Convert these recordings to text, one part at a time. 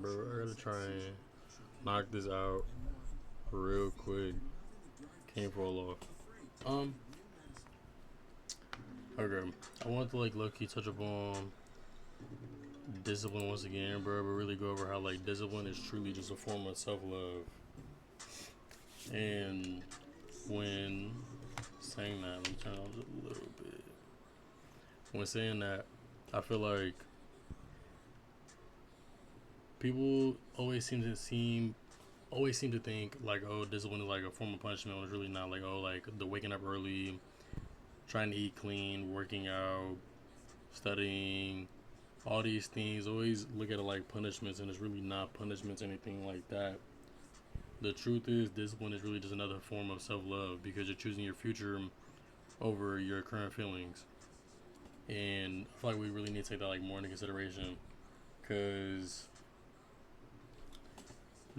Bro, I gotta try and knock this out real quick. Can't fall off. Um, okay. I want to like low key touch upon discipline once again, bro, but really go over how like discipline is truly just a form of self love. And when saying that, let me turn on just a little bit. When saying that, I feel like people always seem to think like, oh, discipline is like a form of punishment when it's really not. Like, oh, like the waking up early, trying to eat clean, working out, studying, all these things. Always look at it like punishments, and it's really not punishments, anything like that. The truth is, discipline is really just another form of self love because you're choosing your future over your current feelings. And I feel like we really need to take that like more into consideration because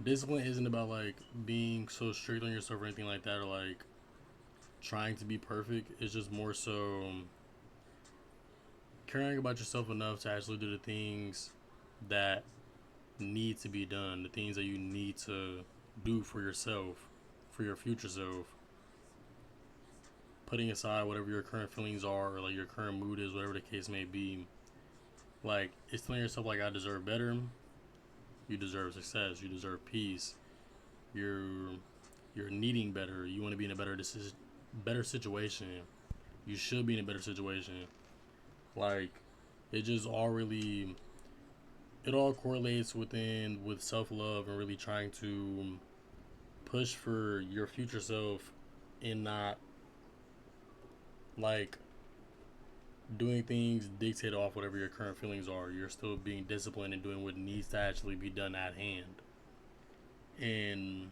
discipline isn't about like being so strict on yourself or anything like that, or like trying to be perfect. It's just more so caring about yourself enough to actually do the things that need to be done, the things that you need to do for yourself, for your future self. Putting aside whatever your current feelings are, or like your current mood is, whatever the case may be. Like, it's telling yourself, like, I deserve better. You deserve success. You deserve peace. You're you're needing better. You want to be in a better situation. You should be in a better situation. Like, it just all really it all correlates with self love and really trying to push for your future self and not like doing things dictated off whatever your current feelings are. You're still being disciplined and doing what needs to actually be done at hand. And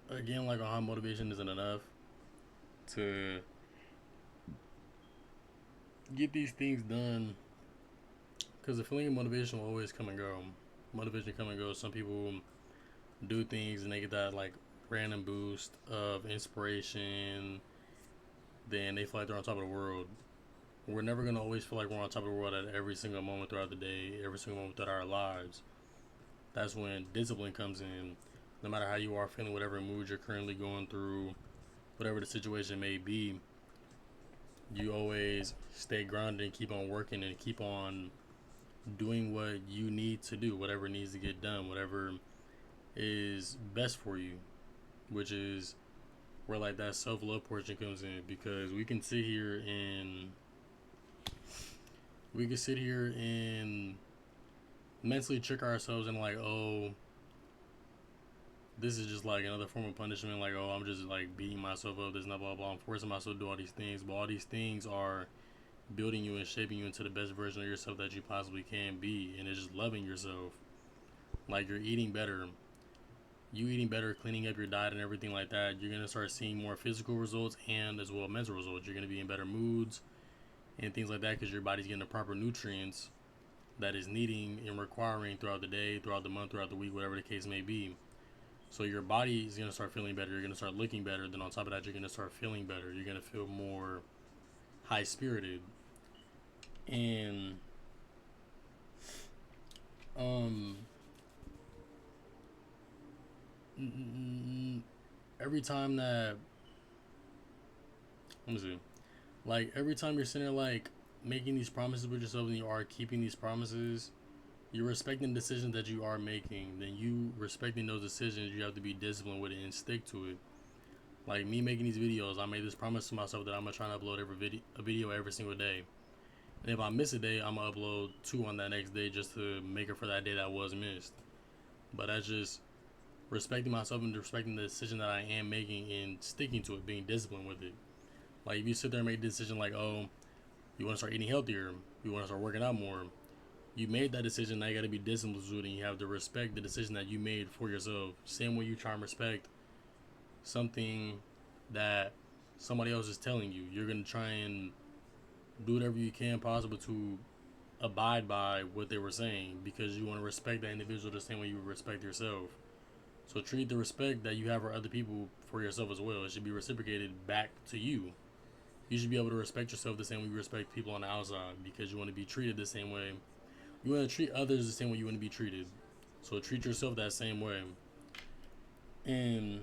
again, like high motivation isn't enough to get these things done because the feeling of motivation will always come and go. Motivation come and go. Some people do things and they get that like random boost of inspiration. Then they feel like they're on top of the world. We're never gonna always feel like we're on top of the world at every single moment throughout the day, every single moment throughout our lives. That's when discipline comes in. No matter how you are feeling, whatever mood you're currently going through, whatever the situation may be, you always stay grounded and keep on working and keep on doing what you need to do, whatever needs to get done, whatever is best for you, which is where like that self love portion comes in because we can sit here and mentally trick ourselves and like, oh, this is just like another form of punishment. Like, oh, I'm just like beating myself up. This, blah blah blah. I'm forcing myself to do all these things, but all these things are building you and shaping you into the best version of yourself that you possibly can be. And it's just loving yourself. Like you're eating better, cleaning up your diet and everything like that. You're gonna start seeing more physical results and as well mental results. You're gonna be in better moods and things like that because your body's getting the proper nutrients that is needing and requiring throughout the day, throughout the month, throughout the week, whatever the case may be. So your body is gonna start feeling better. You're gonna start looking better. Then on top of that, you're gonna start feeling better. You're gonna feel more high spirited. And um, every time that let me see, like every time you're sitting there like making these promises with yourself and you are keeping these promises, you're respecting the decisions that you are making. Then you respecting those decisions, you have to be disciplined with it and stick to it. Like me making these videos, I made this promise to myself that I'm gonna try to upload a video every single day. And if I miss a day, I'm gonna upload two on that next day just to make it for that day that was missed. But that's just respecting myself and respecting the decision that I am making and sticking to it, being disciplined with it. Like if you sit there and make a decision like, oh, you want to start eating healthier, you want to start working out more, you made that decision. Now you got to be disciplined with it, and you have to respect the decision that you made for yourself. Same way you try and respect something that somebody else is telling you. You're gonna try and do whatever you can possible to abide by what they were saying because you want to respect that individual the same way you respect yourself. So treat the respect that you have for other people for yourself as well. It should be reciprocated back to you. You should be able to respect yourself the same way you respect people on the outside, because you want to be treated the same way. You want to treat others the same way you want to be treated. So treat yourself that same way. And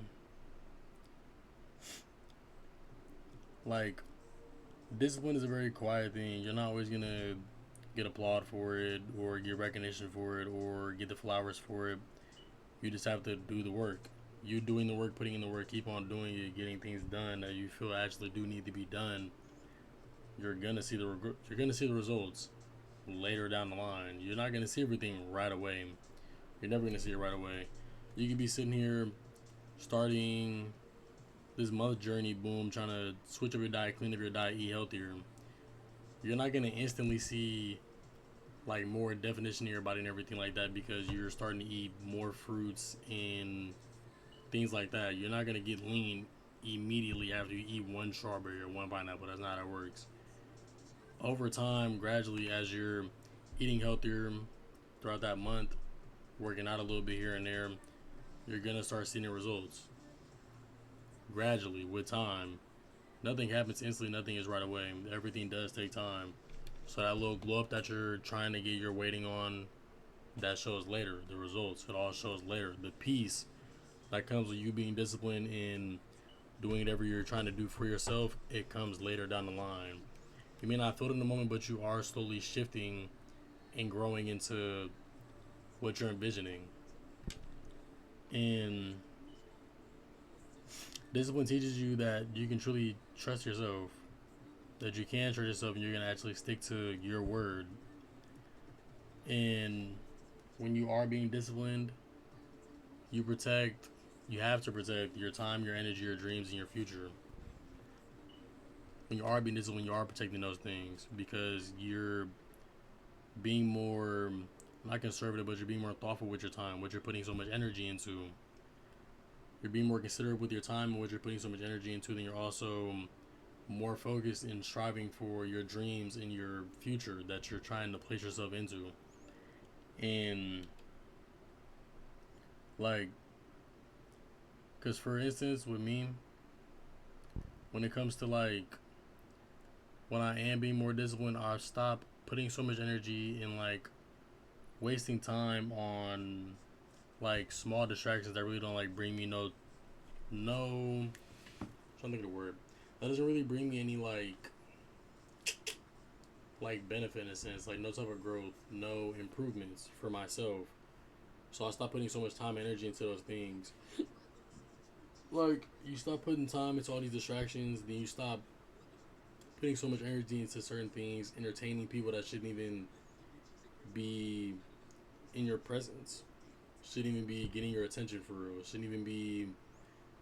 like, discipline is a very quiet thing. You're not always gonna get applaud for it or get recognition for it or get the flowers for it. You just have to do the work. You doing the work, putting in the work, keep on doing it, getting things done that you feel actually do need to be done. You're gonna see the results later down the line. You're not gonna see everything right away. You're never gonna see it right away. You could be sitting here starting this month journey, boom, trying to switch up your diet, clean up your diet, eat healthier. You're not gonna instantly see like more definition in your body and everything like that, because you're starting to eat more fruits and things like that. You're not gonna get lean immediately after you eat one strawberry or one pineapple. That's not how it works. Over time, gradually, as you're eating healthier throughout that month, working out a little bit here and there, you're gonna start seeing the results gradually with time. Nothing happens instantly, nothing is right away. Everything does take time. So that little glow up that you're trying to get, you're waiting on, that shows later. The results, it all shows later. The peace that comes with you being disciplined in doing whatever you're trying to do for yourself, it comes later down the line. You may not feel it in the moment, but you are slowly shifting and growing into what you're envisioning. And discipline teaches you that you can truly trust yourself, that you can trust yourself, and you're going to actually stick to your word. And when you are being disciplined, you protect, you have to protect your time, your energy, your dreams, and your future. When you are being disciplined, you are protecting those things, because you're being more, not conservative, but you're being more thoughtful with your time, what you're putting so much energy into. You're being more considerate with your time and what you're putting so much energy into. Then you're also more focused in striving for your dreams and your future that you're trying to place yourself into. And like, because for instance, with me, when it comes to like, when I am being more disciplined, I've stopped putting so much energy in like wasting time on like small distractions that really don't like bring me I'm trying to think of the word, that doesn't really bring me any like benefit in a sense, like no type of growth, no improvements for myself. So I stopped putting so much time and energy into those things. Like, you stop putting time into all these distractions, then you stop putting so much energy into certain things, entertaining people that shouldn't even be in your presence, shouldn't even be getting your attention for real, shouldn't even be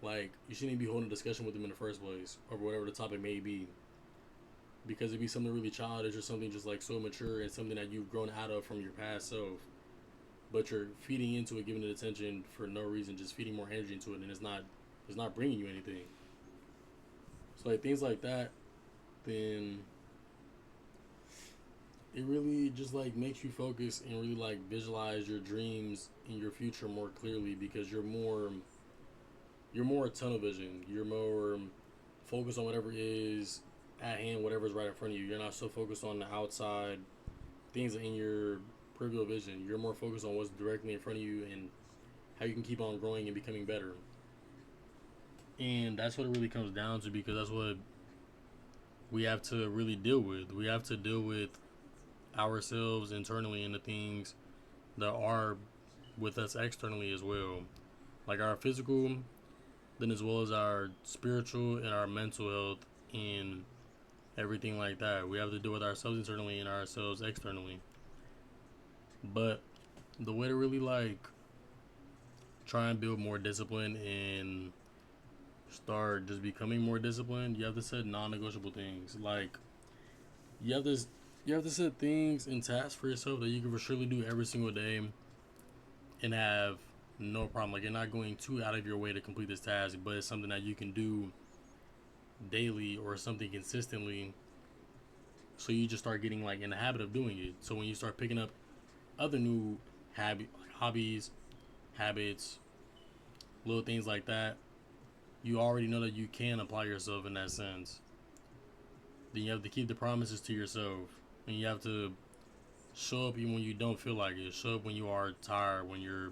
like, you shouldn't even be holding a discussion with them in the first place, or whatever the topic may be, because it'd be something really childish or something just like so mature and something that you've grown out of from your past self, but you're feeding into it, giving it attention for no reason, just feeding more energy into it, and it's not bringing you anything. So like things like that, then it really just like makes you focus and really like visualize your dreams and your future more clearly, because you're more tunnel vision. You're more focused on whatever is at hand, whatever's right in front of you. You're not so focused on the outside things in your peripheral vision. You're more focused on what's directly in front of you and how you can keep on growing and becoming better. And that's what it really comes down to, because that's what we have to really deal with. We have to deal with ourselves internally and the things that are with us externally as well. Like our physical, then as well as our spiritual and our mental health and everything like that. We have to deal with ourselves internally and ourselves externally. But the way to really like try and build more discipline and start just becoming more disciplined, you have to set non-negotiable things. Like, you have to you have to set things and tasks for yourself that you can for surely do every single day and have no problem. Like, you're not going too out of your way to complete this task, but it's something that you can do daily or something consistently. So you just start getting like in the habit of doing it. So when you start picking up other new hobbies, habits, little things like that, you already know that you can apply yourself in that sense. then you have to keep the promises to yourself, and you have to show up even when you don't feel like it. Show up when you are tired, when you're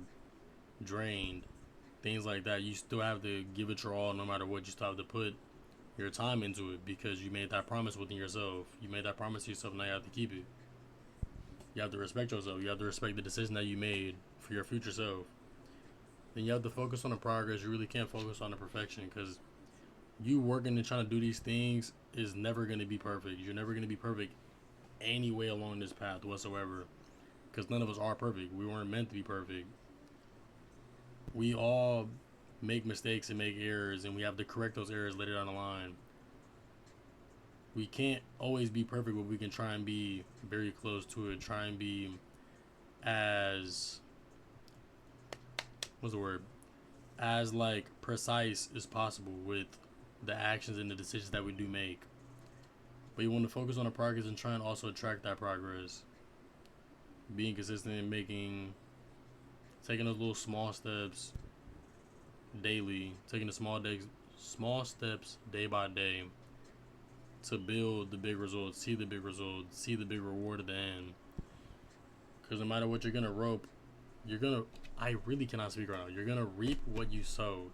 drained, things like that. You still have to give it your all, no matter what. You still have to put your time into it because you made that promise within yourself. You made that promise to yourself. Now you have to keep it. You have to respect yourself. You have to respect the decision that you made for your future self. Then you have to focus on the progress. You really can't focus on the perfection because you working and trying to do these things is never going to be perfect. You're never going to be perfect any way along this path whatsoever because none of us are perfect. We weren't meant to be perfect. We all make mistakes and make errors, and we have to correct those errors later down the line. We can't always be perfect, but we can try and be very close to it. Try and be as, what's the word, as like precise as possible with the actions and the decisions that we do make. But you want to focus on the progress and try and also track that progress. Being consistent and taking those little small steps daily, taking the small steps day by day to build the big results, see the big results, see the big reward at the end. Because no matter what you're gonna rope, I really cannot speak right now. You're gonna reap what you sowed.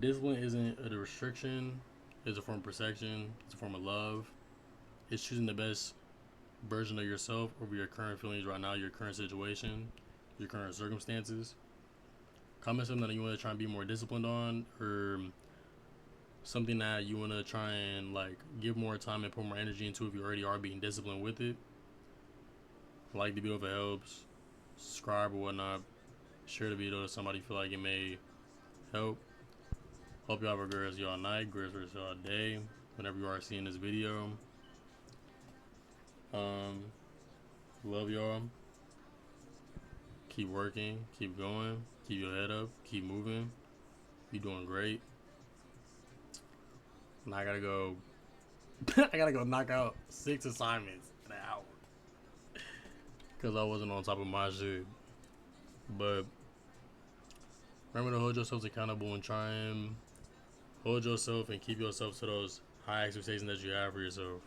Discipline isn't a restriction. It's a form of protection. It's a form of love. It's choosing the best version of yourself over your current feelings right now, your current situation, your current circumstances. Comment something that you want to try and be more disciplined on, or something that you want to try and like give more time and put more energy into if you already are being disciplined with it. Like the video if it helps, subscribe or whatnot, share the video to somebody you feel like it may help. Hope y'all have a great rest of y'all night, great rest of y'all day, whenever you are seeing this video. Love y'all. Keep working, keep going, keep your head up, keep moving. You doing great. And I gotta go knock out 6 assignments in an hour because I wasn't on top of my shit. But remember to hold yourselves accountable and try and hold yourself and keep yourself to those high expectations that you have for yourself.